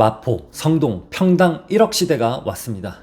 마포, 성동, 평당 1억 시대가 왔습니다.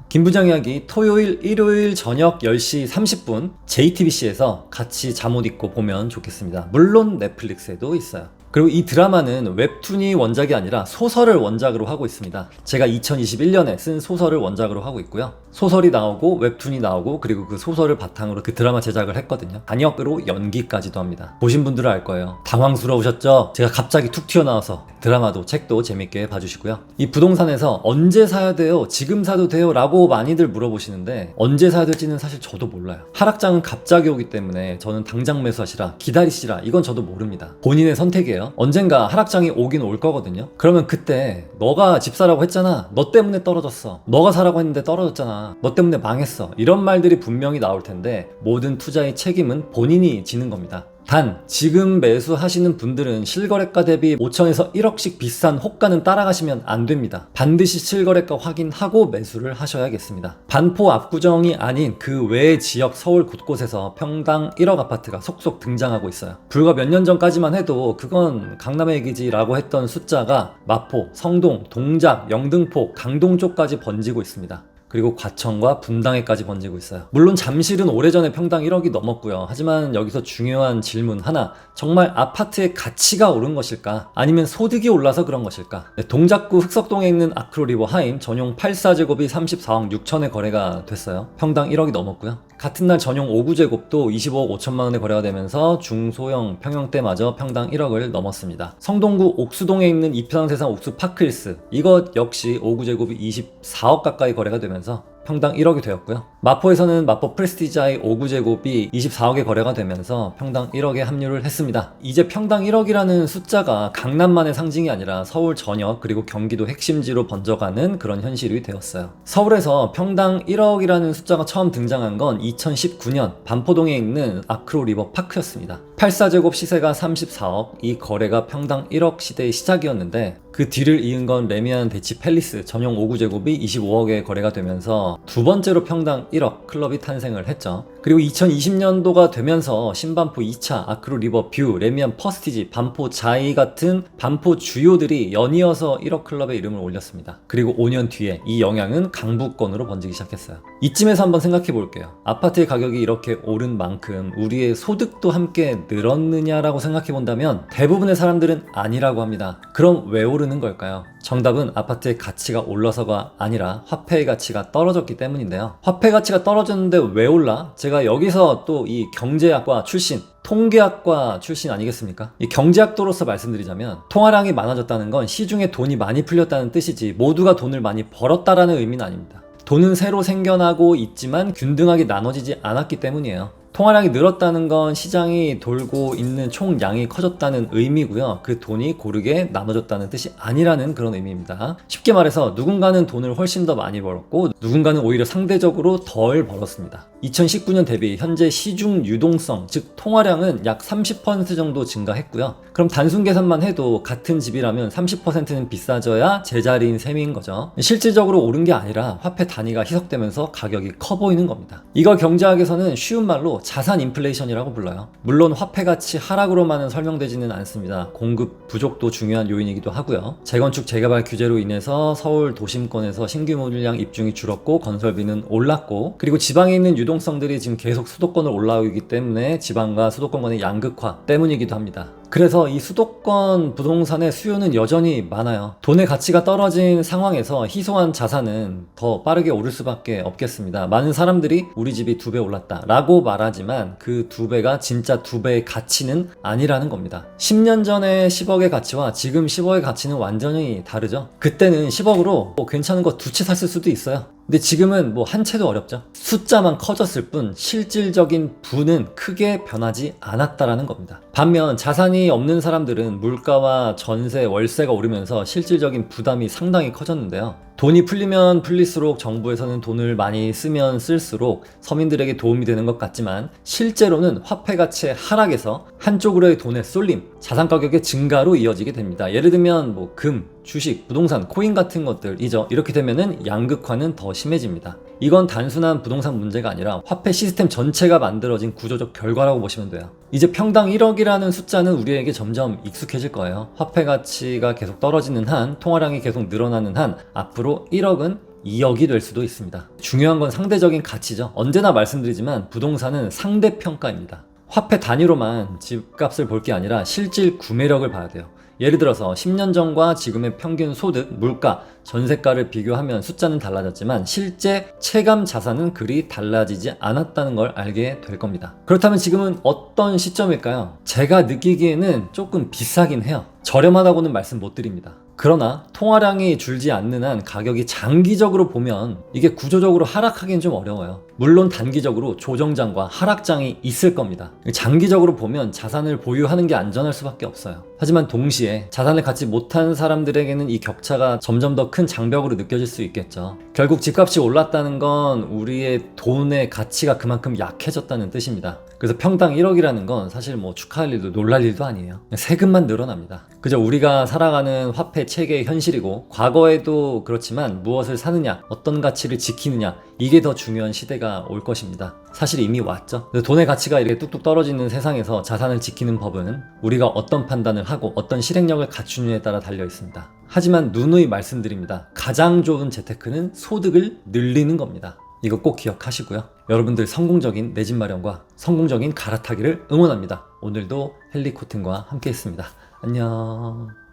김부장 이야기 토요일, 일요일 저녁 10시 30분 JTBC에서 같이 잠옷 입고 보면 좋겠습니다. 물론 넷플릭스에도 있어요. 그리고 이 드라마는 웹툰이 원작이 아니라 소설을 원작으로 하고 있습니다. 제가 2021년에 쓴 소설을 원작으로 하고 있고요. 소설이 나오고 웹툰이 나오고 그리고 그 소설을 바탕으로 그 드라마 제작을 했거든요. 단역으로 연기까지도 합니다. 보신 분들은 알 거예요. 당황스러우셨죠? 제가 갑자기 툭 튀어나와서 드라마도 책도 재밌게 봐주시고요. 이 부동산에서 언제 사야 돼요? 지금 사도 돼요? 라고 많이들 물어보시는데 언제 사야 될지는 사실 저도 몰라요. 하락장은 갑자기 오기 때문에 저는 당장 매수하시라, 기다리시라, 이건 저도 모릅니다. 본인의 선택이에요. 언젠가 하락장이 오긴 올 거거든요. 그러면 그때 너가 집 사라고 했잖아, 너 때문에 떨어졌어, 너가 사라고 했는데 떨어졌잖아, 너 때문에 망했어, 이런 말들이 분명히 나올 텐데 모든 투자의 책임은 본인이 지는 겁니다. 단 지금 매수하시는 분들은 실거래가 대비 5천에서 1억씩 비싼 호가는 따라가시면 안 됩니다. 반드시 실거래가 확인하고 매수를 하셔야겠습니다. 반포 압구정이 아닌 그 외의 지역 서울 곳곳에서 평당 1억 아파트가 속속 등장하고 있어요. 불과 몇 년 전까지만 해도 그건 강남의 얘기지 라고 했던 숫자가 마포, 성동, 동작, 영등포, 강동 쪽까지 번지고 있습니다. 그리고 과천과 분당에까지 번지고 있어요. 물론 잠실은 오래전에 평당 1억이 넘었고요. 하지만 여기서 중요한 질문 하나, 정말 아파트의 가치가 오른 것일까? 아니면 소득이 올라서 그런 것일까? 동작구 흑석동에 있는 아크로리버 하임 전용 84제곱이 34억 6천에 거래가 됐어요. 평당 1억이 넘었고요. 같은 날 전용 5구제곱도 25억 5천만 원에 거래가 되면서 중소형 평형대마저 평당 1억을 넘었습니다. 성동구 옥수동에 있는 이편세상 옥수파크힐스, 이것 역시 5구제곱이 24억 가까이 거래가 되면서 평당 1억이 되었고요. 마포에서는 마포 프레스티지아의 5구제곱이 24억에 거래가 되면서 평당 1억에 합류를 했습니다. 이제 평당 1억이라는 숫자가 강남만의 상징이 아니라 서울 전역 그리고 경기도 핵심지로 번져가는 그런 현실이 되었어요. 서울에서 평당 1억이라는 숫자가 처음 등장한 건 2019년 반포동에 있는 아크로 리버 파크였습니다. 84제곱 시세가 34억, 이 거래가 평당 1억 시대의 시작이었는데 그 뒤를 이은 건 레미안 대치 팰리스 전용 5구제곱이 25억에 거래가 되면서 두 번째로 평당 1억 클럽이 탄생을 했죠. 그리고 2020년도가 되면서 신반포 2차, 아크로 리버 뷰, 레미안 퍼스티지, 반포 자이 같은 반포 주요들이 연이어서 1억 클럽의 이름을 올렸습니다. 그리고 5년 뒤에 이 영향은 강북권으로 번지기 시작했어요. 이쯤에서 한번 생각해 볼게요. 아파트의 가격이 이렇게 오른 만큼 우리의 소득도 함께 늘었느냐라고 생각해 본다면 대부분의 사람들은 아니라고 합니다. 그럼 왜 오르는 걸까요? 정답은 아파트의 가치가 올라서가 아니라 화폐의 가치가 떨어졌기 때문인데요. 화폐 가치가 떨어졌는데 왜 올라? 제가 여기서 또 이 경제학과 출신, 통계학과 출신 아니겠습니까? 이 경제학도로서 말씀드리자면 통화량이 많아졌다는 건 시중에 돈이 많이 풀렸다는 뜻이지 모두가 돈을 많이 벌었다라는 의미는 아닙니다. 돈은 새로 생겨나고 있지만 균등하게 나눠지지 않았기 때문이에요. 통화량이 늘었다는 건 시장이 돌고 있는 총량이 커졌다는 의미고요. 그 돈이 고르게 나눠졌다는 뜻이 아니라는 그런 의미입니다. 쉽게 말해서 누군가는 돈을 훨씬 더 많이 벌었고 누군가는 오히려 상대적으로 덜 벌었습니다. 2019년 대비 현재 시중 유동성, 즉 통화량은 약 30% 정도 증가했고요. 그럼 단순 계산만 해도 같은 집이라면 30%는 비싸져야 제자리인 셈인 거죠. 실질적으로 오른 게 아니라 화폐 단위가 희석되면서 가격이 커 보이는 겁니다. 이걸 경제학에서는 쉬운 말로 자산 인플레이션이라고 불러요. 물론 화폐 가치 하락으로만은 설명되지는 않습니다. 공급 부족도 중요한 요인이기도 하고요. 재건축 재개발 규제로 인해서 서울 도심권에서 신규 물량 입주이 줄었고 건설비는 올랐고, 그리고 지방에 있는 유동성들이 지금 계속 수도권으로 올라오기 때문에 지방과 수도권 간의 양극화 때문이기도 합니다. 그래서 이 수도권 부동산의 수요는 여전히 많아요. 돈의 가치가 떨어진 상황에서 희소한 자산은 더 빠르게 오를 수밖에 없겠습니다. 많은 사람들이 우리 집이 2배 올랐다 라고 말하지만 그 2배가 진짜 2배의 가치는 아니라는 겁니다. 10년 전에 10억의 가치와 지금 10억의 가치는 완전히 다르죠. 그때는 10억으로 괜찮은 거 2채 샀을 수도 있어요. 근데 지금은 한 채도 어렵죠. 숫자만 커졌을 뿐 실질적인 부는 크게 변하지 않았다라는 겁니다. 반면 자산이 없는 사람들은 물가와 전세, 월세가 오르면서 실질적인 부담이 상당히 커졌는데요. 돈이 풀리면 풀릴수록 정부에서는 돈을 많이 쓰면 쓸수록 서민들에게 도움이 되는 것 같지만 실제로는 화폐 가치의 하락에서 한쪽으로의 돈의 쏠림, 자산 가격의 증가로 이어지게 됩니다. 예를 들면 금, 주식, 부동산, 코인 같은 것들이죠. 이렇게 되면은 양극화는 더 심해집니다. 이건 단순한 부동산 문제가 아니라 화폐 시스템 전체가 만들어진 구조적 결과라고 보시면 돼요. 이제 평당 1억이라는 숫자는 우리에게 점점 익숙해질 거예요. 화폐 가치가 계속 떨어지는 한, 통화량이 계속 늘어나는 한, 앞으로 1억은 2억이 될 수도 있습니다. 중요한 건 상대적인 가치죠. 언제나 말씀드리지만 부동산은 상대평가입니다. 화폐 단위로만 집값을 볼 게 아니라 실질 구매력을 봐야 돼요. 예를 들어서 10년 전과 지금의 평균 소득, 물가, 전세가를 비교하면 숫자는 달라졌지만 실제 체감 자산은 그리 달라지지 않았다는 걸 알게 될 겁니다. 그렇다면 지금은 어떤 시점일까요? 제가 느끼기에는 조금 비싸긴 해요. 저렴하다고는 말씀 못 드립니다. 그러나 통화량이 줄지 않는 한 가격이 장기적으로 보면 이게 구조적으로 하락하기는 좀 어려워요. 물론 단기적으로 조정장과 하락장이 있을 겁니다. 장기적으로 보면 자산을 보유하는 게 안전할 수밖에 없어요. 하지만 동시에 자산을 갖지 못한 사람들에게는 이 격차가 점점 더 큰 장벽으로 느껴질 수 있겠죠. 결국 집값이 올랐다는 건 우리의 돈의 가치가 그만큼 약해졌다는 뜻입니다. 그래서 평당 1억이라는 건 사실 뭐 축하할 일도 놀랄 일도 아니에요. 세금만 늘어납니다. 그저 우리가 살아가는 화폐 체계의 현실이고, 과거에도 그렇지만 무엇을 사느냐, 어떤 가치를 지키느냐, 이게 더 중요한 시대가 올 것입니다. 사실 이미 왔죠. 돈의 가치가 이렇게 뚝뚝 떨어지는 세상에서 자산을 지키는 법은 우리가 어떤 판단을 하고 어떤 실행력을 갖추느냐에 따라 달려 있습니다. 하지만 누누이 말씀드립니다. 가장 좋은 재테크는 소득을 늘리는 겁니다. 이거 꼭 기억하시고요. 여러분들 성공적인 내 집 마련과 성공적인 갈아타기를 응원합니다. 오늘도 헨리 코튼과 함께 했습니다. 안녕.